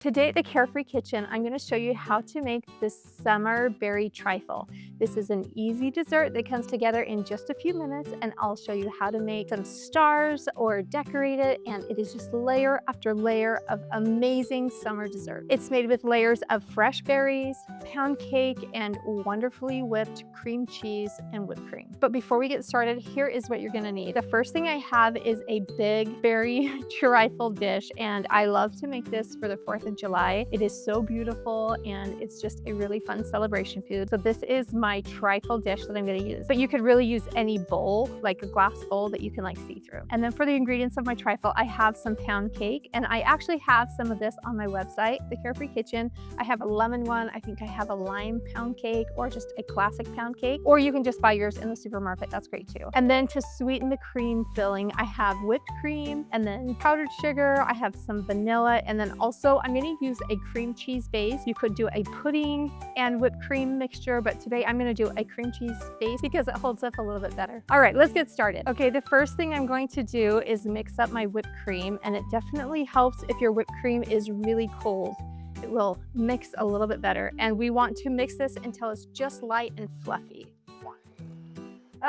Today at the Carefree Kitchen, I'm going to show you how to make this summer berry trifle. This is an easy dessert that comes together in just a few minutes, and I'll show you how to make some stars or decorate it, and it is just layer after layer of amazing summer dessert. It's made with layers of fresh berries, pound cake, and wonderfully whipped cream cheese and whipped cream. But before we get started, here is what you're going to need. The first thing I have is a big berry trifle dish, and I love to make this for the 4th of July. It is so beautiful and it's just a really fun celebration food. So this is my trifle dish that I'm going to use, but you could really use any bowl, like a glass bowl that you can see through. And then for the ingredients of my trifle, I have some pound cake, and I actually have some of this on my website, The Carefree Kitchen. I have a lemon one. I think I have a lime pound cake, or just a classic pound cake, or you can just buy yours in the supermarket. That's great too. And then to sweeten the cream filling, I have whipped cream and then powdered sugar. I have some vanilla, and then also I'm going to use a cream cheese base. You could do a pudding and whipped cream mixture, but today I'm going to do a cream cheese base because it holds up a little bit better. All right, let's get started. Okay, the first thing I'm going to do is mix up my whipped cream, and it definitely helps if your whipped cream is really cold. It will mix a little bit better, and we want to mix this until it's just light and fluffy.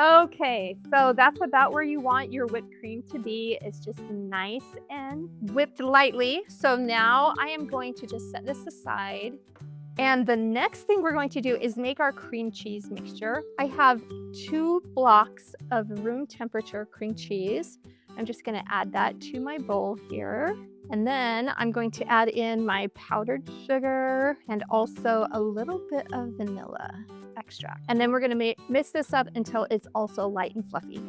Okay, so that's about where you want your whipped cream to be. It's just nice and whipped lightly. So now I am going to just set this aside. And the next thing we're going to do is make our cream cheese mixture. I have 2 blocks of room temperature cream cheese. I'm just going to add that to my bowl here. And then I'm going to add in my powdered sugar and also a little bit of vanilla extract. And then we're going to mix this up until it's also light and fluffy.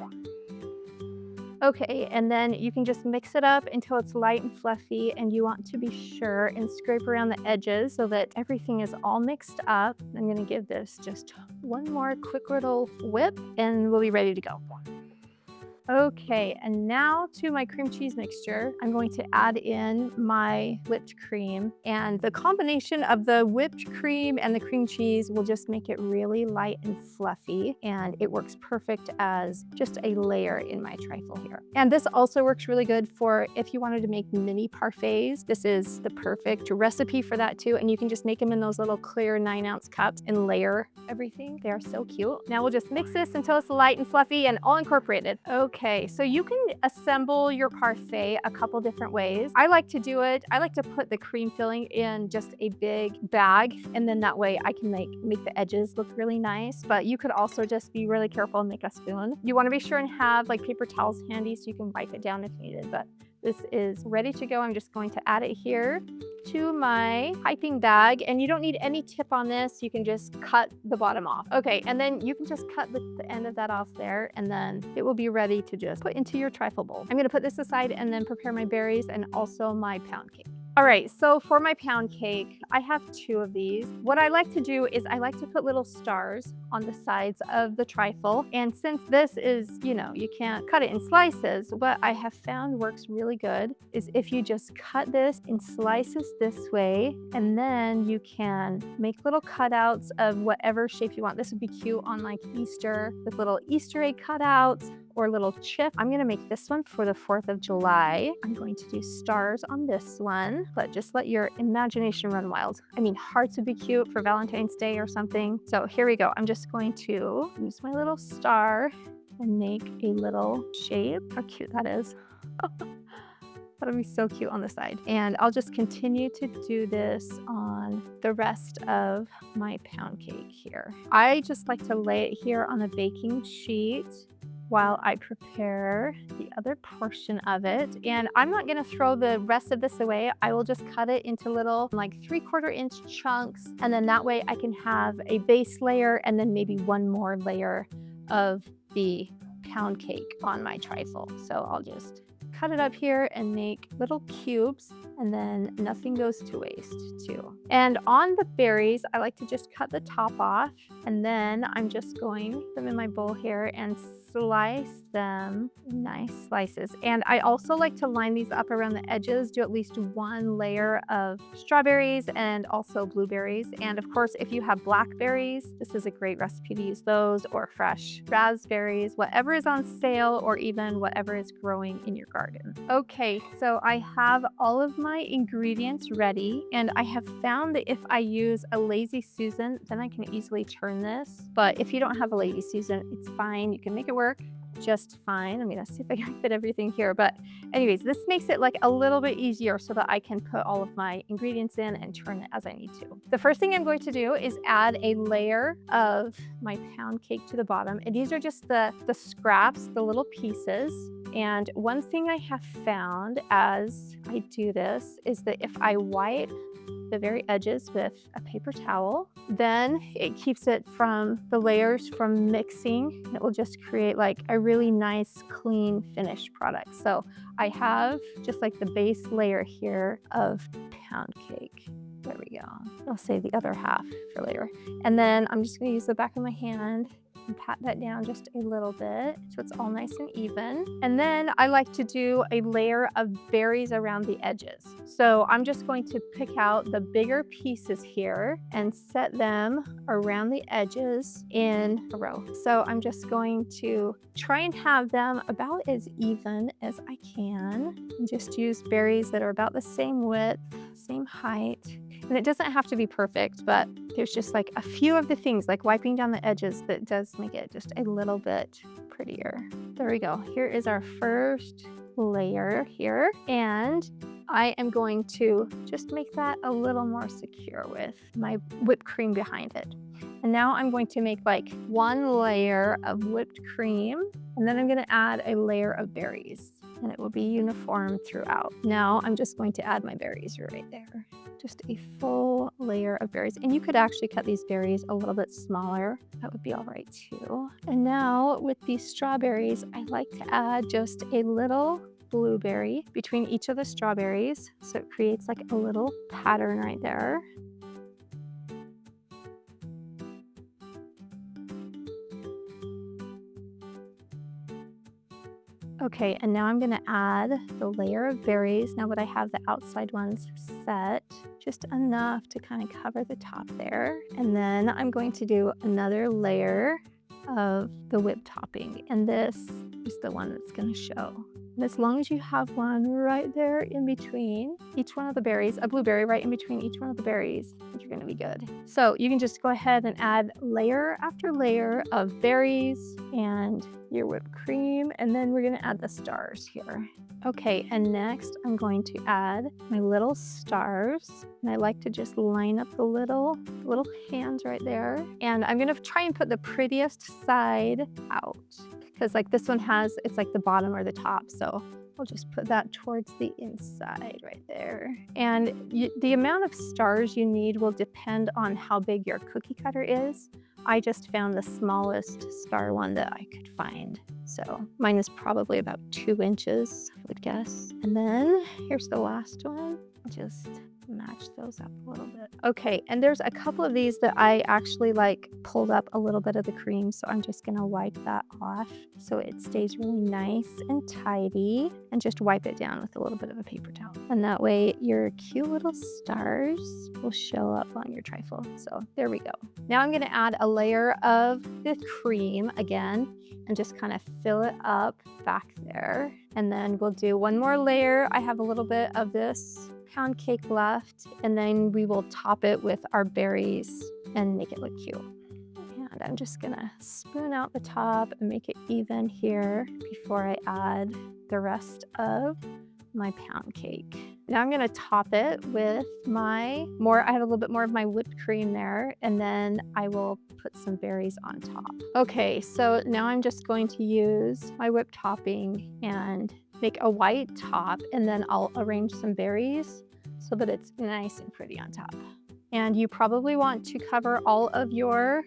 Okay, and then you can just mix it up until it's light and fluffy, and you want to be sure and scrape around the edges so that everything is all mixed up. I'm going to give this just one more quick little whip and we'll be ready to go. Okay, and now to my cream cheese mixture, I'm going to add in my whipped cream, and the combination of the whipped cream and the cream cheese will just make it really light and fluffy, and it works perfect as just a layer in my trifle here. And this also works really good for if you wanted to make mini parfaits. This is the perfect recipe for that too, and you can just make them in those little clear 9-ounce cups and layer everything. They are so cute. Now we'll just mix this until it's light and fluffy and all incorporated. Okay, so you can assemble your parfait a couple different ways. I like to do it, I like to put the cream filling in just a big bag, and then that way I can make the edges look really nice. But you could also just be really careful and make a spoon. You want to be sure and have paper towels handy so you can wipe it down if needed. But this is ready to go. I'm just going to add it here to my piping bag, and you don't need any tip on this. You can just cut the bottom off. Okay, and then you can just cut the end of that off there, and then it will be ready to just put into your trifle bowl. I'm gonna put this aside and then prepare my berries and also my pound cake. All right, so for my pound cake, I have 2 of these. What I like to do is I like to put little stars on the sides of the trifle. And since this is, you can't cut it in slices, what I have found works really good is if you just cut this in slices this way, and then you can make little cutouts of whatever shape you want. This would be cute on Easter with little Easter egg cutouts or little chip. I'm gonna make this one for the 4th of July. I'm going to do stars on this one, but just let your imagination run wild. I mean, hearts would be cute for Valentine's Day or something. So here we go. I'm just going to use my little star and make a little shape. How cute that is. That'll be so cute on the side. And I'll just continue to do this on the rest of my pound cake here. I just like to lay it here on a baking sheet while I prepare the other portion of it. And I'm not gonna throw the rest of this away. I will just cut it into little 3/4 inch chunks. And then that way I can have a base layer and then maybe one more layer of the pound cake on my trifle. So I'll just cut it up here and make little cubes, and then nothing goes to waste too. And on the berries, I like to just cut the top off, and then I'm just going to put them in my bowl here and slice them in nice slices. And I also like to line these up around the edges, do at least 1 layer of strawberries and also blueberries. And of course, if you have blackberries, this is a great recipe to use those, or fresh raspberries, whatever is on sale, or even whatever is growing in your garden. Okay, so I have all of my my ingredients ready, and I have found that if I use a lazy Susan, then I can easily turn this. But if you don't have a lazy Susan, it's fine. You can make it work just fine. I'm gonna see if I can fit everything here. But anyways, this makes it like a little bit easier so that I can put all of my ingredients in and turn it as I need to. The first thing I'm going to do is add a layer of my pound cake to the bottom. And these are just the scraps, the little pieces. And one thing I have found as I do this is that if I wipe the very edges with a paper towel, then it keeps it from the layers from mixing. It will just create like a really nice, clean, finished product. So I have just like the base layer here of pound cake. There we go. I'll save the other half for later. And then I'm just gonna use the back of my hand and pat that down just a little bit so it's all nice and even. And then I like to do a layer of berries around the edges. So I'm just going to pick out the bigger pieces here and set them around the edges in a row. So I'm just going to try and have them about as even as I can and just use berries that are about the same width, same height. And it doesn't have to be perfect, but there's just like a few of the things like wiping down the edges that does make it just a little bit prettier. There we go. Here is our first layer here. And I am going to just make that a little more secure with my whipped cream behind it. And now I'm going to make like one layer of whipped cream, and then I'm going to add a layer of berries, and it will be uniform throughout. Now I'm just going to add my berries right there. Just a full layer of berries. And you could actually cut these berries a little bit smaller. That would be all right too. And now with these strawberries, I like to add just a little blueberry between each of the strawberries. So it creates like a little pattern right there. Okay, and now I'm gonna add the layer of berries now that I have the outside ones set, just enough to kind of cover the top there. And then I'm going to do another layer of the whipped topping, and this is the one that's gonna show. And as long as you have one right there in between each one of the berries, a blueberry right in between each one of the berries, I think you're gonna be good. So you can just go ahead and add layer after layer of berries and your whipped cream, and then we're gonna add the stars here. Okay, and next I'm going to add my little stars, and I like to just line up the little hands right there. And I'm gonna try and put the prettiest side out, because like this one has, it's like the bottom or the top, so I'll just put that towards the inside right there. And the amount of stars you need will depend on how big your cookie cutter is. I just found the smallest star one that I could find. So mine is probably about 2 inches, I would guess. And then here's the last one. Just match those up a little bit. Okay, and there's a couple of these that I actually like pulled up a little bit of the cream, so I'm just gonna wipe that off so it stays really nice and tidy, and just wipe it down with a little bit of a paper towel. And that way your cute little stars will show up on your trifle. So there we go. Now I'm gonna add a layer of the cream again and just kind of fill it up back there. And then we'll do one more layer. I have a little bit of this pound cake left, and then we will top it with our berries and make it look cute. And I'm just gonna spoon out the top and make it even here before I add the rest of my pound cake. Now I'm gonna top it with I had a little bit more of my whipped cream there, and then I will put some berries on top. Okay, so now I'm just going to use my whipped topping and make a white top, and then I'll arrange some berries so that it's nice and pretty on top. And you probably want to cover all of your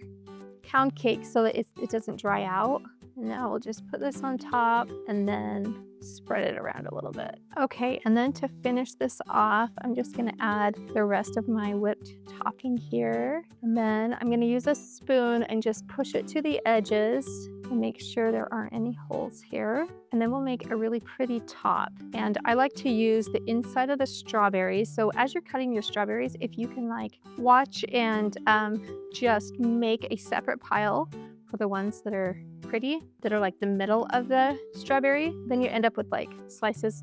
pound cake so that it doesn't dry out. And now we'll just put this on top and then spread it around a little bit. Okay, and then to finish this off, I'm just gonna add the rest of my whipped topping here. And then I'm gonna use a spoon and just push it to the edges and make sure there aren't any holes here. And then we'll make a really pretty top. And I like to use the inside of the strawberries. So as you're cutting your strawberries, if you can like watch and just make a separate pile for the ones that are pretty, that are like the middle of the strawberry, then you end up with like slices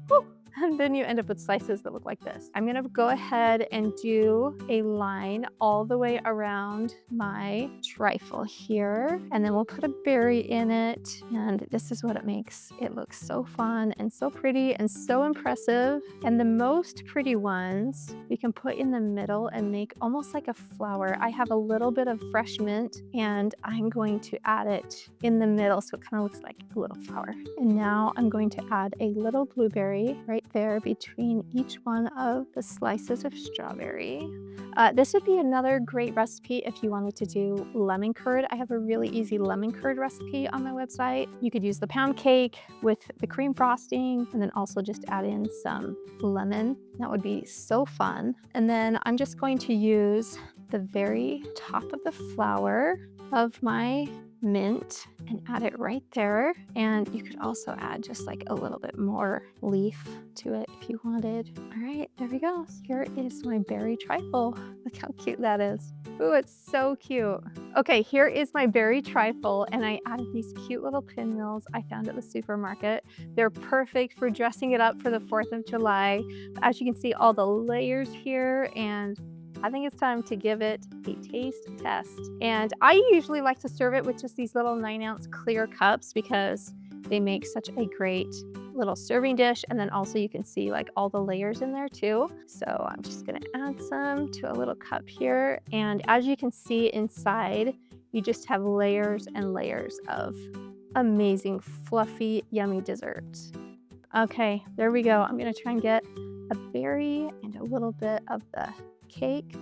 And then you end up with slices that look like this. I'm gonna go ahead and do a line all the way around my trifle here, and then we'll put a berry in it, and this is what it makes. It looks so fun and so pretty and so impressive. And the most pretty ones we can put in the middle and make almost like a flower. I have a little bit of fresh mint, and I'm going to add it in the middle so it kind of looks like a little flower. And now I'm going to add a little blueberry right there between each one of the slices of strawberry. This would be another great recipe if you wanted to do lemon curd. I have a really easy lemon curd recipe on my website. You could use the pound cake with the cream frosting and then also just add in some lemon. That would be so fun. And then I'm just going to use the very top of the flower of my mint and add it right there. And you could also add just like a little bit more leaf to it if you wanted. All right, there we go. Here is my berry trifle. Look how cute that is. Ooh, it's so cute. Okay, here is my berry trifle, and I added these cute little pinwheels I found at the supermarket. They're perfect for dressing it up for the 4th of July. As you can see, all the layers here, and I think it's time to give it a taste test. And I usually like to serve it with just these little 9-ounce clear cups because they make such a great little serving dish. And then also you can see like all the layers in there too. So I'm just gonna add some to a little cup here. And as you can see inside, you just have layers and layers of amazing, fluffy, yummy desserts. Okay, there we go. I'm gonna try and get a berry and a little bit of the cake.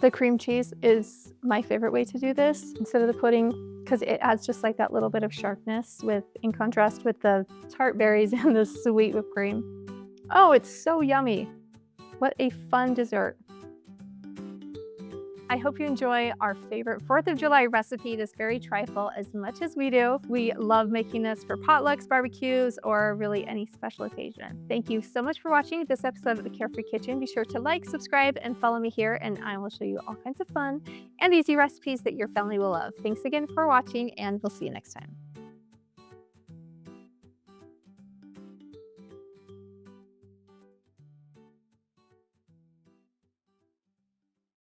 The cream cheese is my favorite way to do this instead of the pudding because it adds just like that little bit of sharpness in contrast with the tart berries and the sweet whipped cream. Oh, it's so yummy. What a fun dessert. I hope you enjoy our favorite 4th of July recipe, this berry trifle, as much as we do. We love making this for potlucks, barbecues, or really any special occasion. Thank you so much for watching this episode of The Carefree Kitchen. Be sure to like, subscribe, and follow me here, and I will show you all kinds of fun and easy recipes that your family will love. Thanks again for watching, and we'll see you next time.